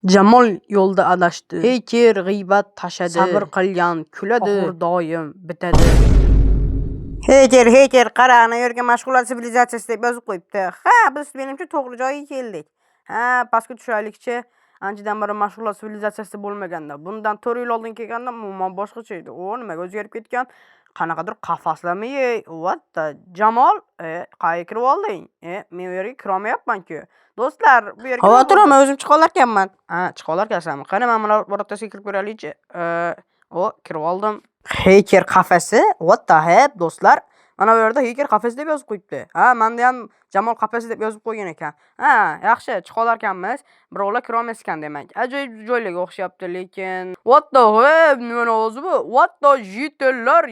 Jamol yo'lda adashdi. Heyker g'iybat tashadi. Sabr qilgan kuladi. Oxir doim bitadi. Heyker, qara, ana yerga mashg'ulot sivilizatsiyasi deb yozib qo'yibdi. Ha, biz menimcha to'g'ri joyga keldik. Ha, pastga tushaylikchi. Anchadan beri mashg'ulot sivilizatsiyasi bo'lmaganda, bundan 4 yil oldin kelganda umuman boshqacha edi. O, nimaga o'zgarib ketgan? Qanaqadir qafaslarmi? What the Jamol, qayerga kirib olding? Men u yerga kira olmayapman-ku. Do'stlar, bu yerga Xavotir olma, o'zim chiqa olarkanman. Ha, chiqa olarkansanmi? Qani, men mana bu ro'rtasiga kirib ko'raylikchi. Kirib oldim. Heyker qafasi? What the heck, do'stlar? Mana bu yerda Heyker qafasi deb yozib qo'yibdi. Ha, menda ham Jamol qafasi deb yozib qo'ygan ekan. Ha, yaxshi, chiqa olarkanmiz. Birovlar kira olmas ekan demak. Ajoyib joylarga o'xshayapti, lekin what the heck, nima ovozi bu? What the jitellar,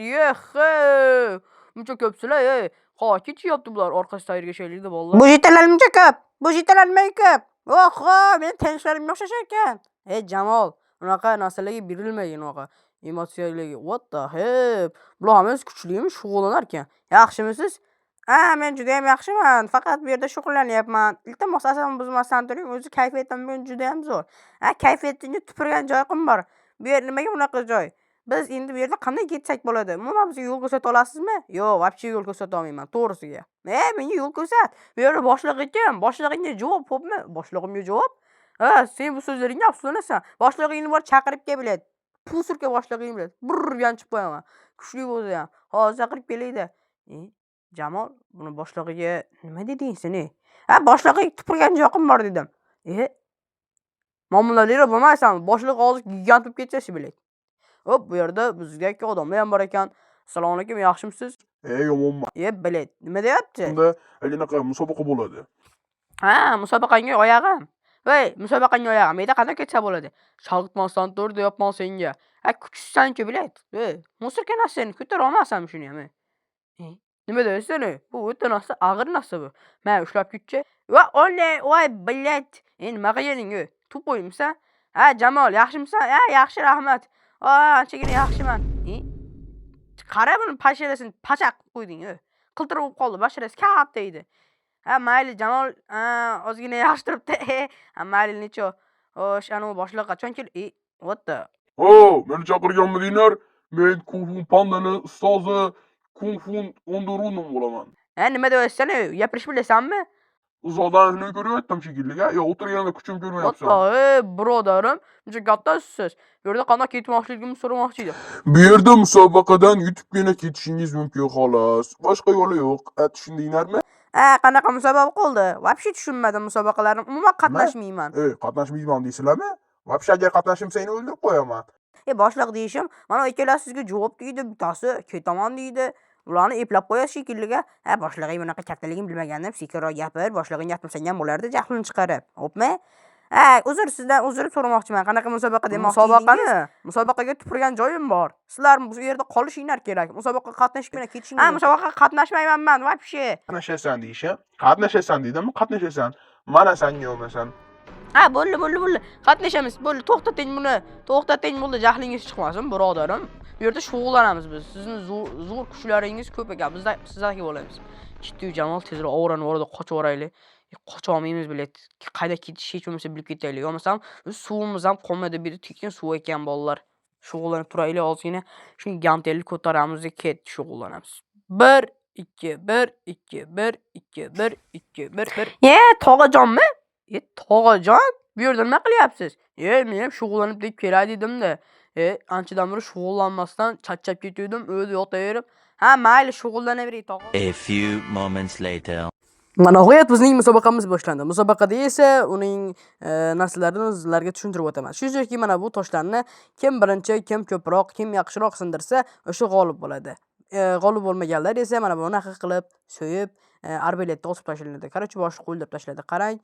muncha ko'psizlar, ketyapti bular orqasi tayyorga shaylikda bolalar. Bu jitellar muncha ko'p. Bu jitellar nima ko'p? Oho, men tanishlarimga o'xshashar ekan. Jamol, unaqa narsalarga berilmaydi unaqa. Emotsiyalarga. What the heck? Bular hammasi kuchlimi, shug'ullanar ekan. Yaxshimisiz? Ha, men juda ham yaxshiman. Faqat bu yerda shug'ullanyapman. Iltimos, asabimni buzmasdan turing. O'zi kayfiyatim bugun juda ham zo'r. Ha, kayfiyatingga tupurgan joy bor. Bu yer nimaga bunaqa joy? Biz endi bu yerda qanday ketsak bo'ladi? Umuman bizga yo'l ko'rsata olasizmi? Yo'q, vobshe yo'l ko'rsata olmayman, to'g'risiga. Menga yo'l ko'rsat. Bu yerda boshliq ekan. Boshlig'ingga javob bo'pmi? Boshlig'imga javob? Ha, sen bu so'zlaringga afsuslanasan. Boshlig'ingni bor chaqirib kel biladi. Pusurka boshlig'ing biladi. Burr yanchib qo'yaman. Kuchli bo'lsa ham. Hozir chaqirib kelaydi. Jamol, buni boshlig'iga nima deding sen? Ha, boshlig'iga tupurgan joyim bor dedim. Ma'mullar bo'lmaysanmi? Boshliq hozir gigantib ketsa bilay. Hop, bu yerda bizdagi odamlar ham bor ekan. Assalomu alaykum, yaxshimisiz? Yomonman. Bilay, nima deyapti? Unda anaqa musobaqa bo'ladi. Ha, musobaqangga oyog'im. Musobaqangga oyog'im. Menda qanday ketsa bo'ladi? Chalg'itmasdan tur deyapman senga. Kuchsizsan-ku bilay. Musurka narsani ko'tara olmasam shuni ham. Nima deysan? Bu o'ta narsa, og'ir narsa bu. Men ushlab ketchi. Voy, bilay. Nima qilganing? Tupoymisan? Ha, Jamol, yaxshimisan? Ha, yaxshi, rahmat. Anchagina yaxshiman. Qara buni pasharasini pachaq qo'yding. Qiltirib bo'lib qoldi, basharasi katta edi. Ha, mayli Jamol, ozgina yaxshi turibdi. Ha, mayli necha. Xo'sh, ana boshliq qachon kel? What the? Meni chaqirganmidinglar? Men Kung Fu Pandani ustozi Kung Fu Ondorunim bo'laman. Nima deyapsan? Gapirish bilasanmi? Uzoqdan shuni ko'ryaptim shekilli. O'tirganda kuchim ko'rmayapsan. Birodarim, buncha kattasiz. Bu yerda qanday ketmoqchiligimni so'ramoqchi edim. Bu yerda musobaqadan yutibgina ketishingiz mumkin xolos. Boshqa yo'li yo'q. Tushundinglarmi? Qanaqa musobaqa qoldi? Vobshe tushunmadim musobaqalarni. Umuman qatnashmayman. Qatnashmayman deysizlarmi? Vobshe agar qatnashim seni o'ldirib qo'yaman. Boshliq deyishim, mana ikkalasi sizga javob deydi, bittasi ketaman deydi. Ularni eplab qo'yasiz shekilliga. Boshlig'ing bunaqa kattaligini bilmagandim, sekinroq gapir, boshlig'ing gapirsan ham bo'lardi, jahlini chiqarib. Xo'pmi? Uzr, sizdan uzr so'ramoqchiman. Qanaqa musobaqa demoqchi edingiz? Musobaqaga tupurgan joyim bor. Sizlar bu yerda qolishinglar kerak. Musobaqaga qatnashib ketishingiz. Musobaqaga qatnashmayman men, vobshe. Qatnashasan deyishim. Qatnashasan deydimmi? Qatnashasan. Mana senga olmasam. Bo'ldi. Qatnashamiz. Bo'ldi, to'xtating buni. Bo'ldi, jahlingiz chiqmasin, birodarim. Bu yerda shug'ullanamiz biz. Sizning zo'r kuchlaringiz ko'p ekan. Biz sizdagi bo'lamiz. Chittu Jamol tezroq o'rani vorada qochib oraylik. Qocha olmaymiz biladi. Qayda ketish hech bo'lmasa bilib ketaylik. Yo'qmasam suvimiz ham qolmaydi. Bu yerda tekin suv ekan bolalar. Shug'ullanib turaylik ozgina. Shuni gantelni ko'taramiz, ket shug'ullanamiz. 1 2 1 2 1 2 1 2 1 Tog'ajonmi? Tog'ajon? Bu yerda nima qilyapsiz? Men ham shug'ullanib deb kelay dedim-da. Anchadan beri shug'ullanmasdan charchab ketdim, o'zi yotaverib. Ha, mayli shug'ullanavering tog'a. A few moments later. Mana nihoyat bizning musobaqamiz boshlandi. Musobaqada esa uning narsalarini sizlarga tushuntirib o'taman. Shunchaki mana bu toshlarni kim birinchi, kim ko'proq, kim yaxshiroq sindirsa, o'sha g'olib bo'ladi. G'olib bo'lmaganlar esa mana bunaqa qilib so'yib, arbaletda osib tashlanadi. Qarachi boshni qo'ldirib tashladi. Qarang,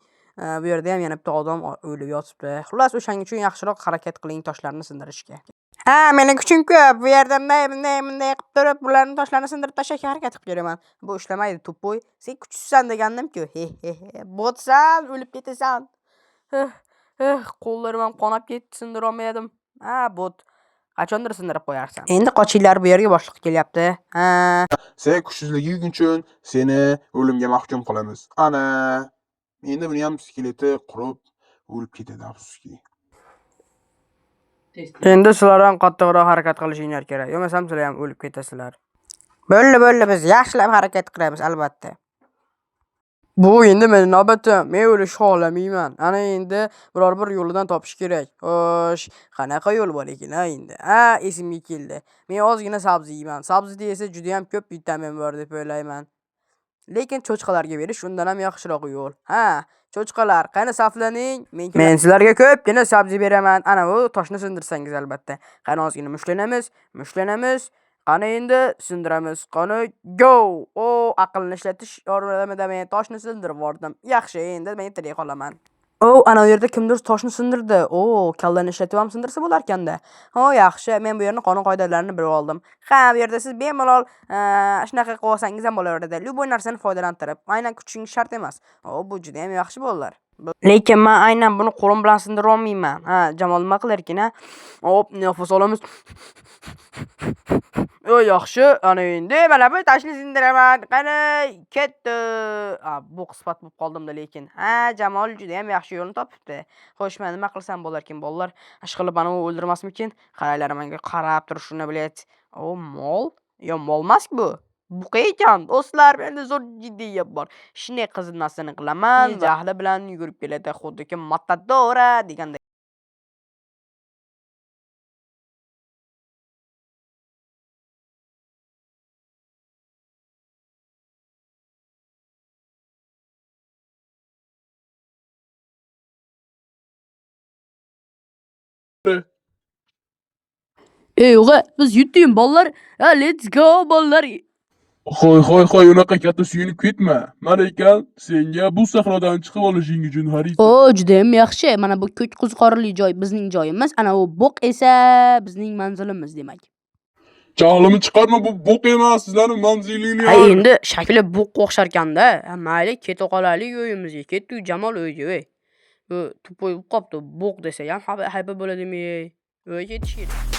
bu yerda ham yana bitta odam o'lib yotibdi. Xullas, o'shaning uchun yaxshiroq harakat qiling toshlarni sindirishga. Ha, mening kuchim ko'p. Bu yerda bunday qilib turib, bularni toshlarni sindirib tashlashga harakat qilib yuraman. Bu ishlamaydi, to'poy. Sen kuchsizsan degandim-ku. Botsan, o'lib ketasan. Qo'llarim ham qonab ketdi, sindira olmadim. Bot. Qachondir sindirib qo'yarsan. Endi qochinglar, bu yerga boshliq kelyapti. Sen kuchsizliging uchun seni o'limga mahkum qilamiz. Ana. Endi buni ham skeleti qurib o'lib ketadi afsuski. Endi sizlar ham qattiqroq harakat qilishinglar kerak. Yo'qmasam sizlar ham o'lib ketasizlar. Bo'ldi, biz yaxshilab harakat qilamiz albatta. Bu endi meni navbatim. Men o'lish xohlamayman. Ana endi biror bir yo'lidan topish kerak. Xo'sh, qanaqa yo'l bor ekan endi? Esimga keldi. Men ozgina sabzi yeyman. Sabzida esa juda ham ko'p vitamin bor deb o'ylayman. Lekin cho'chqalarga berish undan ham yaxshiroq yo'l. Cho'chqalar, qani saflaning. Men sizlarga ko'pgina sabzi beraman. Ana bu toshni sindirsangiz albatta. Qani ozgina mushlanamiz. Qani endi sindiramiz. Qani go! Aqlni ishlatish yordamida men toshni sindirib yubordim. Yaxshi, endi men tirik qolaman. Ana bu yerda kimdir toshni sindirdi. Kallani ishlatib ham sindirsa bo'lar ekanda. Yaxshi, men bu yerning qonun qoidalarini bilib oldim. Bu yerda siz bemalol shunaqa qilib olsangiz ham bo'laveradi. Любой narsani foydalantirib, aynan kuchingiz shart emas. Bu juda ham yaxshi bolalar. Lekin men aynan buni qo'lim bilan sindira olmayman. Jamol nima qilar ekan? Nafas olamiz. Yaxshi, ana endi mana bu toshni sindiraman. Qani, ketdi. Bu qismat bo'lib qoldim-da lekin. Jamol juda ham yaxshi yo'lni topibdi. Xo'sh, men nima qilsam bo'lar ekan bolalar? Ishqilib ana u o'ldirmasmikin? Qaranglar, menga qarab turishini bilyapti. Mol? Mol emas bu. Buqa ekan, do'stlar, menda zo'r jiddiyat bor. Shunday qiziq narsani qilaman, jahli bilan yugurib keladi, xuddiki matadora deganda. O'g'a, biz yutdik bolalar. Let's go bolalar. Hoy, unaqa katta suyunib ketma. Mana ekan, senga bu sahrodan chiqib olishing uchun xarita. Juda ham yaxshi. Mana bu ko'k qo'zg'orli joy bizning joyimiz, ana u bo'q esa bizning manzilimiz demak. Jahlimni chiqarma, bu bo'q emas, sizlarning manzilinglar. Endi shakli bo'qqa o'xshar ekanda. Mayli, keta qolaylik uyimizga. Ketdik Jamol uyga. Bu tupoy bo'lib qopti. Bo'q desa ham hayba bo'ladimi? Uyga ketish kerak.